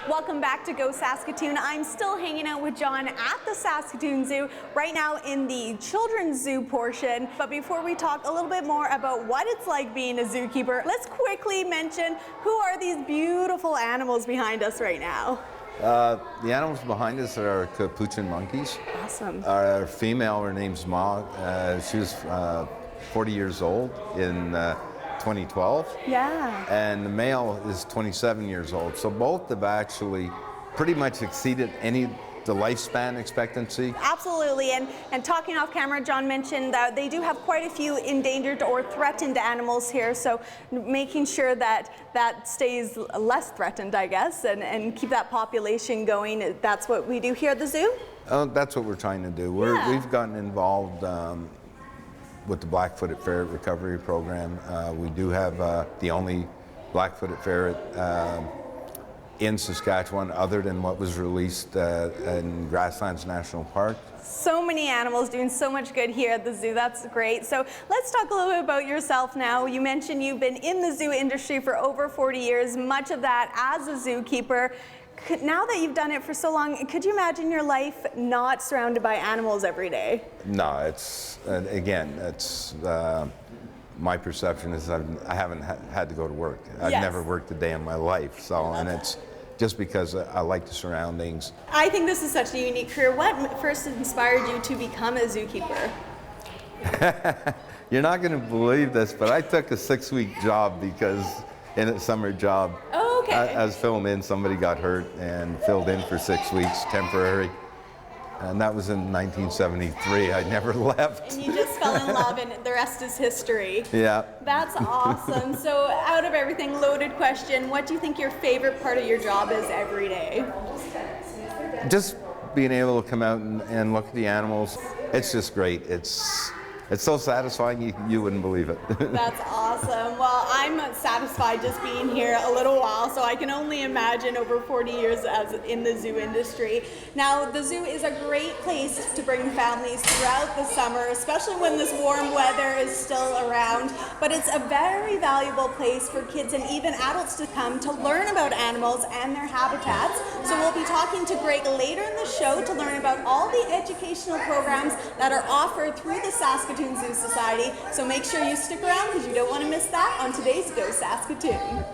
Welcome back to Go Saskatoon. I'm still hanging out with John at the Saskatoon Zoo, right now in the children's zoo portion. But before we talk a little bit more about what it's like being a zookeeper, let's quickly mention who are these beautiful animals behind us right now. The animals behind us are Capuchin monkeys. Awesome. Our female, her name's Ma. She was 40 years old in 2012. Yeah. And the male is 27 years old. So both have actually pretty much exceeded the lifespan expectancy. Absolutely, and talking off camera, John mentioned that they do have quite a few endangered or threatened animals here, so making sure that that stays less threatened, I guess, and keep that population going, that's what we do here at the zoo? That's what we're trying to do. We've gotten involved with the Black-footed ferret recovery program. We do have the only black-footed ferret in Saskatchewan other than what was released in Grasslands National Park. So many animals doing so much good here at the zoo. That's great. So let's talk a little bit about yourself now. You mentioned you've been in the zoo industry for over 40 years, much of that as a zookeeper. Now that you've done it for so long, could you imagine your life not surrounded by animals every day? No, it's, again, it's, my perception is I haven't had to go to work. I've never worked a day in my life, so, and it's just because I like the surroundings. I think this is such a unique career. What first inspired you to become a zookeeper? You're not going to believe this, but I took a 6-week job because in a summer job. Oh, okay. I was filling in, somebody got hurt and filled in for 6 weeks, temporary. And that was in 1973. I never left. And you just fell in love and the rest is history. Yeah. That's awesome. So out of everything, loaded question, what do you think your favorite part of your job is every day? Just being able to come out and look at the animals. It's just great. It's so satisfying you wouldn't believe it. That's awesome. Well, I'm satisfied just being here a little while, so I can only imagine over 40 years as in the zoo industry. Now, the zoo is a great place to bring families throughout the summer, especially when this warm weather is still around. But it's a very valuable place for kids and even adults to come to learn about animals and their habitats. So we'll be talking to Greg later in the show to learn about all the educational programs that are offered through the Saskatoon Zoo Society. So make sure you stick around because you don't want to miss that on today's Go Saskatoon.